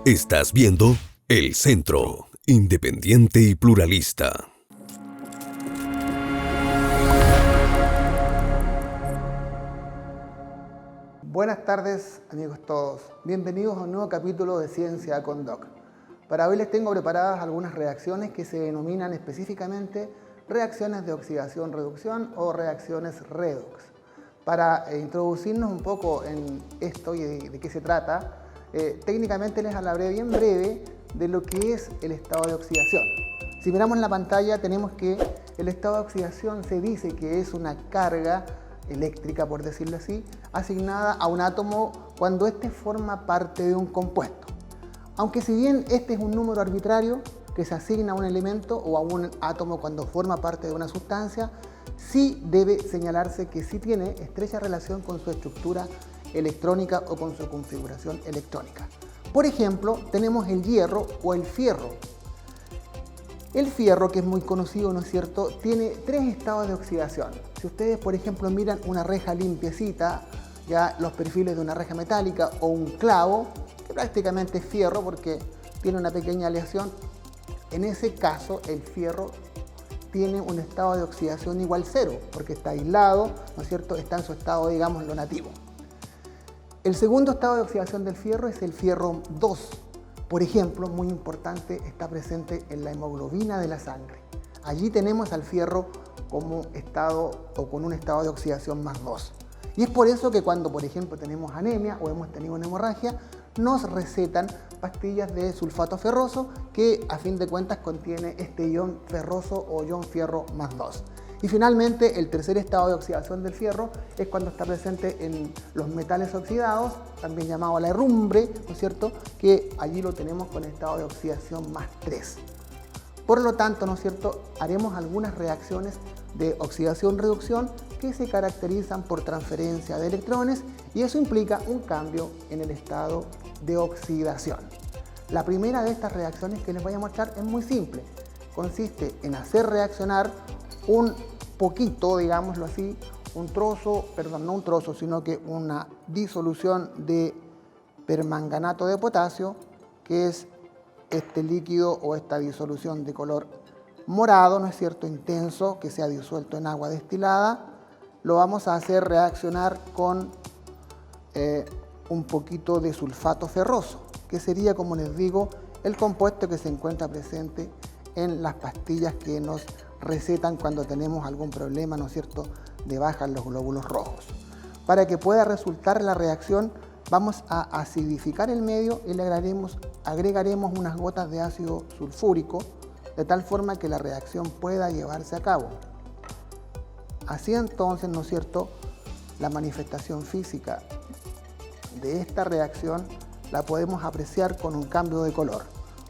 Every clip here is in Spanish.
Estás viendo El Centro, independiente y pluralista. Buenas tardes, amigos todos. Bienvenidos a un nuevo capítulo de Ciencia con Doc. Para hoy les tengo preparadas algunas reacciones que se denominan específicamente reacciones de oxidación-reducción o reacciones redox. Para introducirnos un poco en esto y de qué se trata, técnicamente les hablaré bien breve de lo que es el estado de oxidación. Si miramos en la pantalla tenemos que el estado de oxidación se dice que es una carga eléctrica, por decirlo así, asignada a un átomo cuando éste forma parte de un compuesto. Aunque si bien este es un número arbitrario que se asigna a un elemento o a un átomo cuando forma parte de una sustancia, sí debe señalarse que sí tiene estrecha relación con su estructura electrónica o con su configuración electrónica. Por ejemplo, tenemos el hierro o el fierro. El fierro, que es muy conocido, ¿no es cierto?, tiene tres estados de oxidación. Si ustedes, por ejemplo, miran una reja limpiecita, ya los perfiles de una reja metálica o un clavo, que prácticamente es fierro porque tiene una pequeña aleación, en ese caso el fierro tiene un estado de oxidación igual cero, porque está aislado, ¿no es cierto?, está en su estado, digamos, lo nativo. El segundo estado de oxidación del fierro es el fierro 2. Por ejemplo, muy importante, está presente en la hemoglobina de la sangre. Allí tenemos al fierro como estado o con un estado de oxidación más 2. Y es por eso que cuando, por ejemplo, tenemos anemia o hemos tenido una hemorragia, nos recetan pastillas de sulfato ferroso que a fin de cuentas contiene este ion ferroso o ion fierro más 2. Y finalmente, el tercer estado de oxidación del fierro es cuando está presente en los metales oxidados, también llamado la herrumbre, ¿no es cierto?, que allí lo tenemos con estado de oxidación más 3. Por lo tanto, ¿no es cierto?, haremos algunas reacciones de oxidación-reducción que se caracterizan por transferencia de electrones y eso implica un cambio en el estado de oxidación. La primera de estas reacciones que les voy a mostrar es muy simple. Consiste en hacer reaccionar un poquito, digámoslo así, no un trozo, sino que una disolución de permanganato de potasio, que es este líquido o esta disolución de color morado, ¿no es cierto?, intenso, que se ha disuelto en agua destilada. Lo vamos a hacer reaccionar con un poquito de sulfato ferroso, que sería, como les digo, el compuesto que se encuentra presente en las pastillas que nos recetan cuando tenemos algún problema, ¿no es cierto?, de baja en los glóbulos rojos. Para que pueda resultar la reacción, vamos a acidificar el medio y le agregaremos unas gotas de ácido sulfúrico, de tal forma que la reacción pueda llevarse a cabo. Así entonces, ¿no es cierto?, la manifestación física de esta reacción la podemos apreciar con un cambio de color.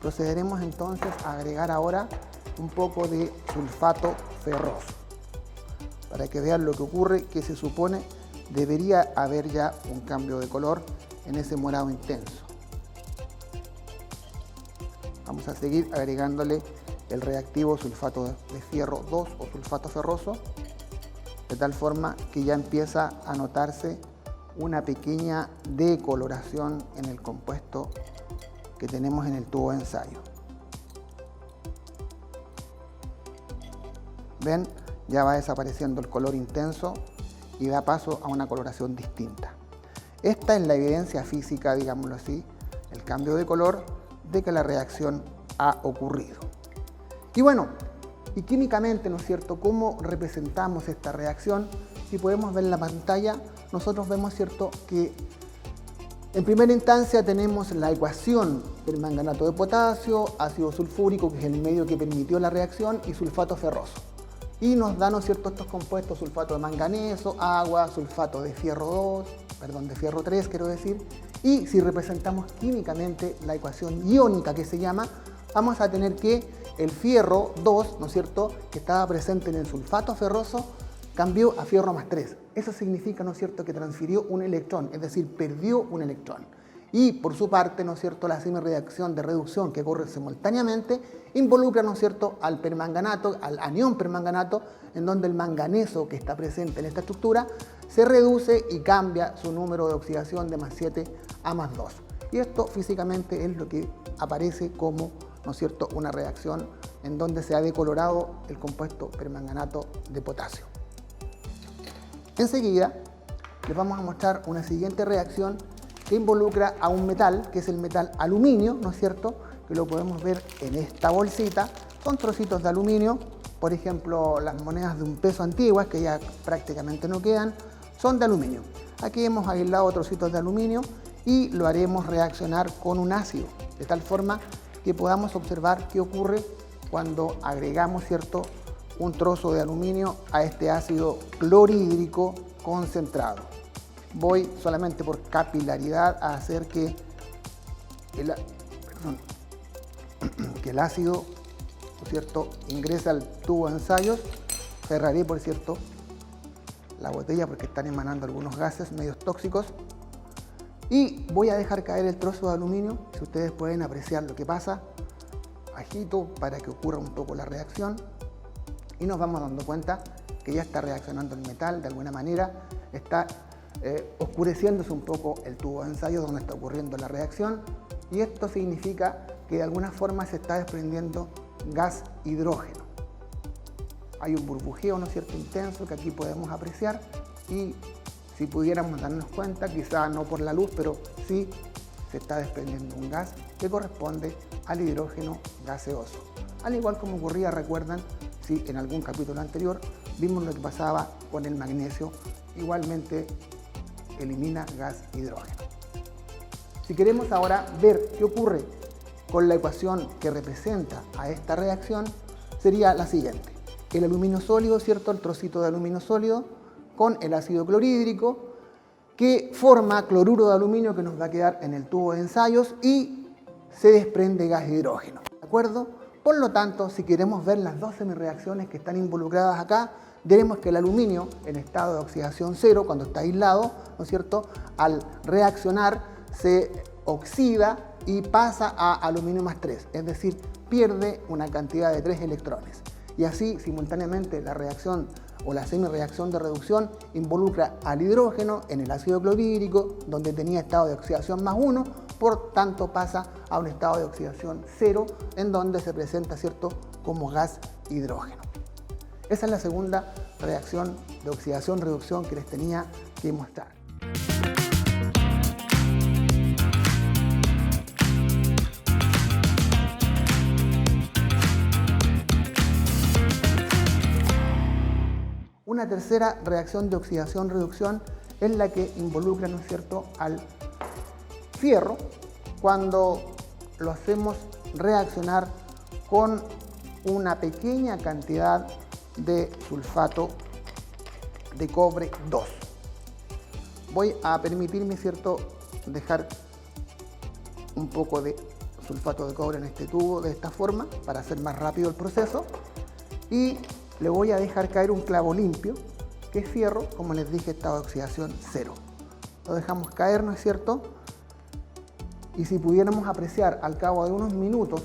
Procederemos entonces a agregar ahora un poco de sulfato ferroso para que vean lo que ocurre, que se supone debería haber ya un cambio de color en ese morado intenso. Vamos a seguir agregándole el reactivo sulfato de fierro 2 o sulfato ferroso, de tal forma que ya empieza a notarse una pequeña decoloración en el compuesto que tenemos en el tubo de ensayo. ¿Ven? Ya va desapareciendo el color intenso y da paso a una coloración distinta. Esta es la evidencia física, digámoslo así, el cambio de color de que la reacción ha ocurrido. Y bueno, y químicamente, ¿no es cierto?, ¿cómo representamos esta reacción? Si podemos ver en la pantalla, nosotros vemos, ¿cierto?, que en primera instancia tenemos la ecuación del permanganato de potasio, ácido sulfúrico, que es el medio que permitió la reacción, y sulfato ferroso. Y nos dan, ¿no es cierto?, estos compuestos: sulfato de manganeso, agua, sulfato de fierro 3, quiero decir. Y si representamos químicamente la ecuación iónica, que se llama, vamos a tener que el fierro 2, ¿no es cierto?, que estaba presente en el sulfato ferroso, cambió a fierro más 3. Eso significa, ¿no es cierto?, que transfirió un electrón, es decir, perdió un electrón. Y por su parte, ¿no es cierto?, la semireacción de reducción que ocurre simultáneamente involucra, ¿no es cierto?, al permanganato, al anión permanganato, en donde el manganeso que está presente en esta estructura se reduce y cambia su número de oxidación de más 7 a más 2. Y esto físicamente es lo que aparece como, ¿no es cierto?, una reacción en donde se ha decolorado el compuesto permanganato de potasio. Enseguida les vamos a mostrar una siguiente reacción que involucra a un metal, que es el metal aluminio, ¿no es cierto?, que lo podemos ver en esta bolsita. Son trocitos de aluminio, por ejemplo, las monedas de un peso antiguas, que ya prácticamente no quedan, son de aluminio. Aquí hemos aislado trocitos de aluminio y lo haremos reaccionar con un ácido, de tal forma que podamos observar qué ocurre cuando agregamos, ¿cierto?, un trozo de aluminio a este ácido clorhídrico concentrado. Voy solamente por capilaridad a hacer que el ácido, ¿no es cierto?, ingrese al tubo de ensayos. Cerraré, por cierto, la botella porque están emanando algunos gases medios tóxicos. Y voy a dejar caer el trozo de aluminio, si ustedes pueden apreciar lo que pasa. Agito para que ocurra un poco la reacción y nos vamos dando cuenta que ya está reaccionando el metal de alguna manera, está oscureciéndose un poco el tubo de ensayo donde está ocurriendo la reacción, y esto significa que de alguna forma se está desprendiendo gas hidrógeno. Hay un burbujeo, ¿no es cierto?, intenso que aquí podemos apreciar, y si pudiéramos darnos cuenta, quizá no por la luz, pero sí se está desprendiendo un gas que corresponde al hidrógeno gaseoso. Al igual como ocurría, recuerdan, si en algún capítulo anterior vimos lo que pasaba con el magnesio, igualmente elimina gas hidrógeno. Si queremos ahora ver qué ocurre con la ecuación que representa a esta reacción, sería la siguiente. El aluminio sólido, ¿cierto?, el trocito de aluminio sólido con el ácido clorhídrico que forma cloruro de aluminio que nos va a quedar en el tubo de ensayos y se desprende gas hidrógeno, ¿de acuerdo? Por lo tanto, si queremos ver las dos semireacciones que están involucradas acá, veremos que el aluminio en estado de oxidación cero, cuando está aislado, ¿no es cierto?, al reaccionar se oxida y pasa a aluminio más 3, es decir, pierde una cantidad de 3 electrones. Y así, simultáneamente, la reacción o la semireacción de reducción involucra al hidrógeno en el ácido clorhídrico, donde tenía estado de oxidación más 1, por tanto pasa a un estado de oxidación 0, en donde se presenta, ¿cierto?, como gas hidrógeno. Esa es la segunda reacción de oxidación-reducción que les tenía que mostrar. Una tercera reacción de oxidación-reducción es la que involucra, ¿no es cierto?, al fierro cuando lo hacemos reaccionar con una pequeña cantidad de sulfato de cobre 2. Voy a permitirme, ¿cierto?, dejar un poco de sulfato de cobre en este tubo de esta forma para hacer más rápido el proceso, y le voy a dejar caer un clavo limpio, que es fierro, como les dije, estado de oxidación 0. Lo dejamos caer, ¿no es cierto? Y si pudiéramos apreciar al cabo de unos minutos,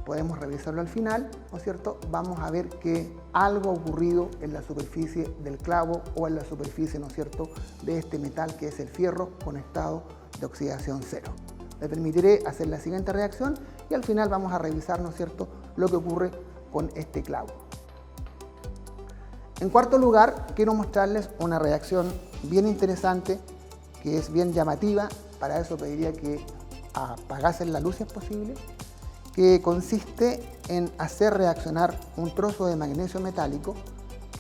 podemos revisarlo al final, ¿no es cierto?, vamos a ver que algo ha ocurrido en la superficie del clavo o en la superficie, ¿no es cierto?, de este metal que es el fierro con estado de oxidación 0. Le permitiré hacer la siguiente reacción y al final vamos a revisar, ¿no es cierto?, lo que ocurre con este clavo. En cuarto lugar, quiero mostrarles una reacción bien interesante, que es bien llamativa. Para eso pediría que apagasen la luz si es posible, que consiste en hacer reaccionar un trozo de magnesio metálico,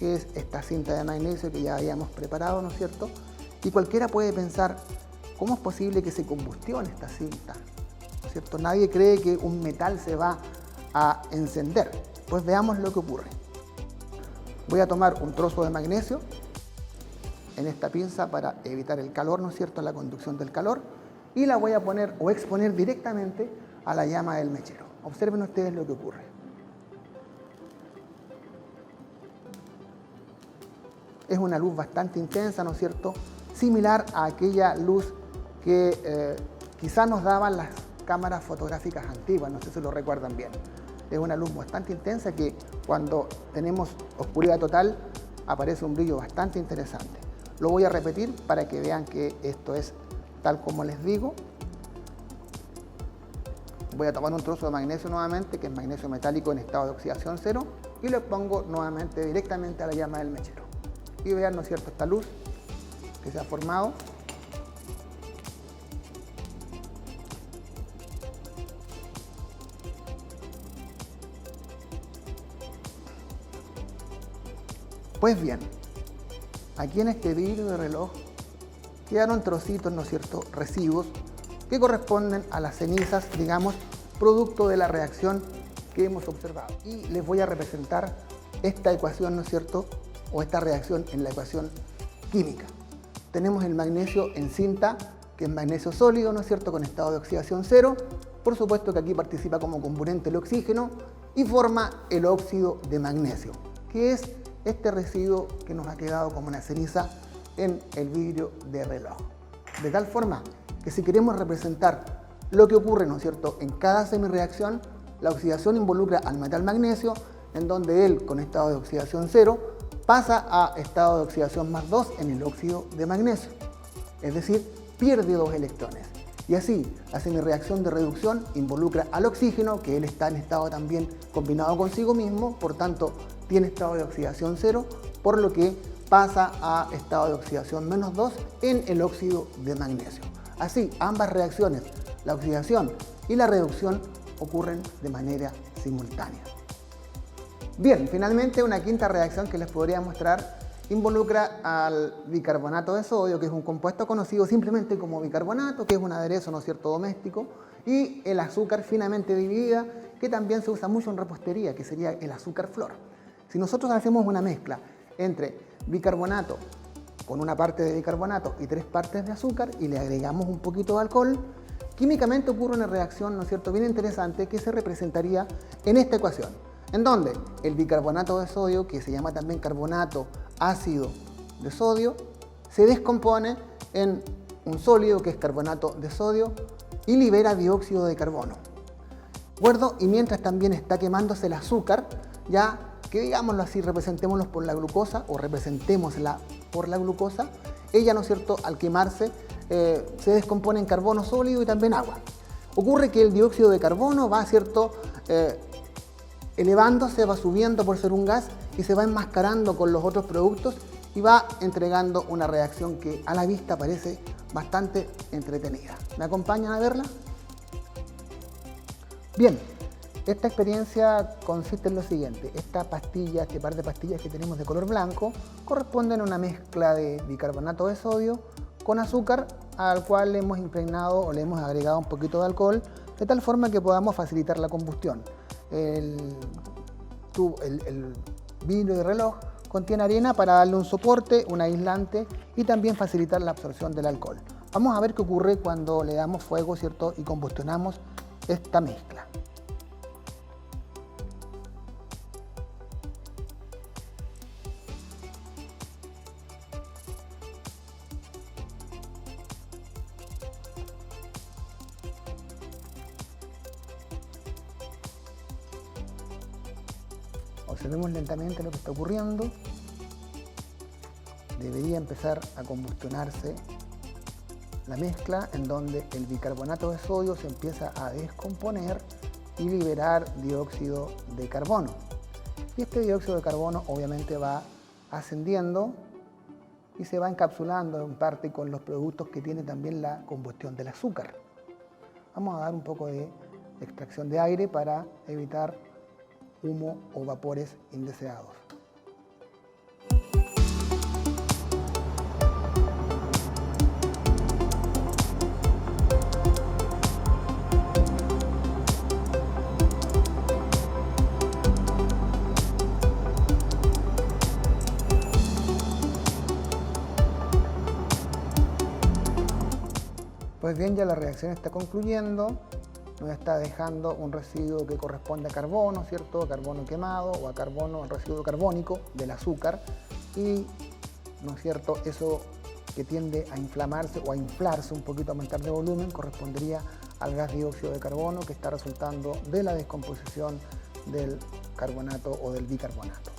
que es esta cinta de magnesio que ya habíamos preparado, ¿no es cierto? Y cualquiera puede pensar, ¿cómo es posible que se combustione esta cinta? ¿No es cierto? Nadie cree que un metal se va a encender. Pues veamos lo que ocurre. Voy a tomar un trozo de magnesio en esta pinza para evitar el calor, ¿no es cierto?, la conducción del calor, y la voy a poner o exponer directamente a la llama del mechero. Observen ustedes lo que ocurre. Es una luz bastante intensa, ¿no es cierto?, similar a aquella luz que quizás nos daban las cámaras fotográficas antiguas, no sé si lo recuerdan bien. Es una luz bastante intensa que cuando tenemos oscuridad total aparece un brillo bastante interesante. Lo voy a repetir para que vean que esto es tal como les digo. Voy a tomar un trozo de magnesio nuevamente, que es magnesio metálico en estado de oxidación cero, y lo pongo nuevamente directamente a la llama del mechero. Y vean, ¿no es cierto?, esta luz que se ha formado. Pues bien, aquí en este vidrio de reloj quedaron trocitos, ¿no es cierto?, residuos que corresponden a las cenizas, digamos, producto de la reacción que hemos observado. Y les voy a representar esta ecuación, ¿no es cierto?, o esta reacción en la ecuación química. Tenemos el magnesio en cinta, que es magnesio sólido, ¿no es cierto?, con estado de oxidación cero. Por supuesto que aquí participa como componente el oxígeno y forma el óxido de magnesio, que es este residuo que nos ha quedado como una ceniza en el vidrio de reloj. De tal forma que si queremos representar lo que ocurre, ¿no es cierto?, en cada semireacción, la oxidación involucra al metal magnesio, en donde él, con estado de oxidación cero, pasa a estado de oxidación más 2 en el óxido de magnesio. Es decir, pierde 2 electrones. Y así, la semireacción de reducción involucra al oxígeno, que él está en estado también combinado consigo mismo, por tanto, tiene estado de oxidación cero, por lo que pasa a estado de oxidación menos 2 en el óxido de magnesio. Así, ambas reacciones, la oxidación y la reducción, ocurren de manera simultánea. Bien, finalmente una quinta reacción que les podría mostrar involucra al bicarbonato de sodio, que es un compuesto conocido simplemente como bicarbonato, que es un aderezo, ¿no es cierto?, doméstico, y el azúcar finamente dividida, que también se usa mucho en repostería, que sería el azúcar flor. Si nosotros hacemos una mezcla entre bicarbonato con una parte de bicarbonato y 3 partes de azúcar y le agregamos un poquito de alcohol, químicamente ocurre una reacción, ¿no es cierto?, bien interesante, que se representaría en esta ecuación, en donde el bicarbonato de sodio, que se llama también carbonato ácido de sodio, se descompone en un sólido, que es carbonato de sodio, y libera dióxido de carbono. ¿De acuerdo? Y mientras también está quemándose el azúcar, ya que, digámoslo así, representémoslo por la glucosa, o representémosla por la glucosa, ella, ¿no es cierto?, al quemarse, se descompone en carbono sólido y también agua. Ocurre que el dióxido de carbono va, ¿cierto?, elevándose, va subiendo por ser un gas y se va enmascarando con los otros productos y va entregando una reacción que a la vista parece bastante entretenida. ¿Me acompañan a verla? Bien, esta experiencia consiste en lo siguiente. Esta pastilla, este par de pastillas que tenemos de color blanco, corresponden a una mezcla de bicarbonato de sodio con azúcar, al cual le hemos impregnado o le hemos agregado un poquito de alcohol, de tal forma que podamos facilitar la combustión. El vidrio de reloj contiene arena para darle un soporte, un aislante y también facilitar la absorción del alcohol. Vamos a ver qué ocurre cuando le damos fuego, ¿cierto?, y combustionamos esta mezcla. Observemos lentamente lo que está ocurriendo. Debería empezar a combustionarse la mezcla, en donde el bicarbonato de sodio se empieza a descomponer y liberar dióxido de carbono. Y este dióxido de carbono obviamente va ascendiendo y se va encapsulando en parte con los productos que tiene también la combustión del azúcar. Vamos a dar un poco de extracción de aire para evitar humo o vapores indeseados. Pues bien, ya la reacción está concluyendo. Nos está dejando un residuo que corresponde a carbono, ¿cierto? A carbono quemado o a carbono, el residuo carbónico del azúcar. Y, ¿no es cierto?, eso que tiende a inflamarse o a inflarse un poquito, a aumentar de volumen, correspondería al gas dióxido de carbono que está resultando de la descomposición del carbonato o del bicarbonato.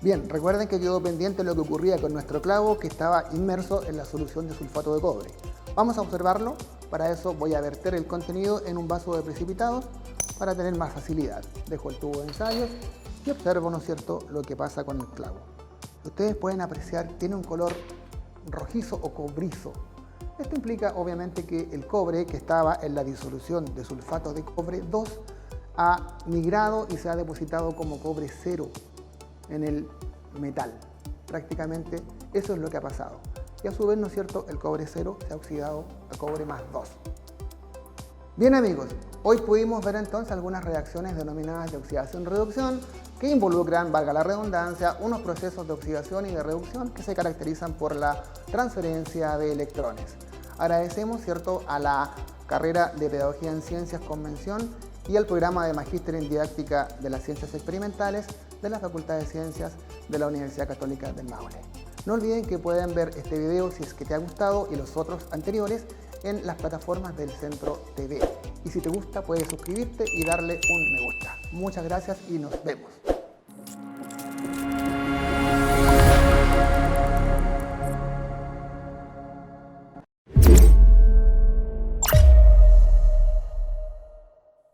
Bien, recuerden que quedó pendiente lo que ocurría con nuestro clavo, que estaba inmerso en la solución de sulfato de cobre. Vamos a observarlo Para eso voy a verter el contenido en un vaso de precipitado para tener más facilidad. Dejo el tubo de ensayos y observo, ¿no es cierto?, lo que pasa con el clavo. Ustedes pueden apreciar, tiene un color rojizo o cobrizo. Esto implica obviamente que el cobre que estaba en la disolución de sulfato de cobre 2 ha migrado y se ha depositado como cobre 0 en el metal. Prácticamente eso es lo que ha pasado. Y a su vez, ¿no es cierto?, el cobre 0 se ha oxidado a cobre más 2. Bien amigos, hoy pudimos ver entonces algunas reacciones denominadas de oxidación-reducción que involucran, valga la redundancia, unos procesos de oxidación y de reducción que se caracterizan por la transferencia de electrones. Agradecemos, ¿cierto?, a la carrera de Pedagogía en Ciencias con mención y al programa de Magíster en Didáctica de las Ciencias Experimentales de la Facultad de Ciencias de la Universidad Católica del Maule. No olviden que pueden ver este video si es que te ha gustado y los otros anteriores en las plataformas del Centro TV. Y si te gusta, puedes suscribirte y darle un me gusta. Muchas gracias y nos vemos.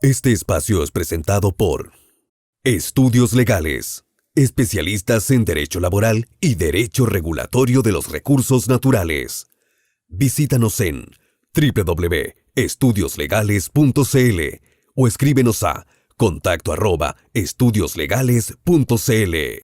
Este espacio es presentado por Estudios Legales, especialistas en Derecho Laboral y Derecho Regulatorio de los Recursos Naturales. Visítanos en www.estudioslegales.cl o escríbenos a contacto@estudioslegales.cl.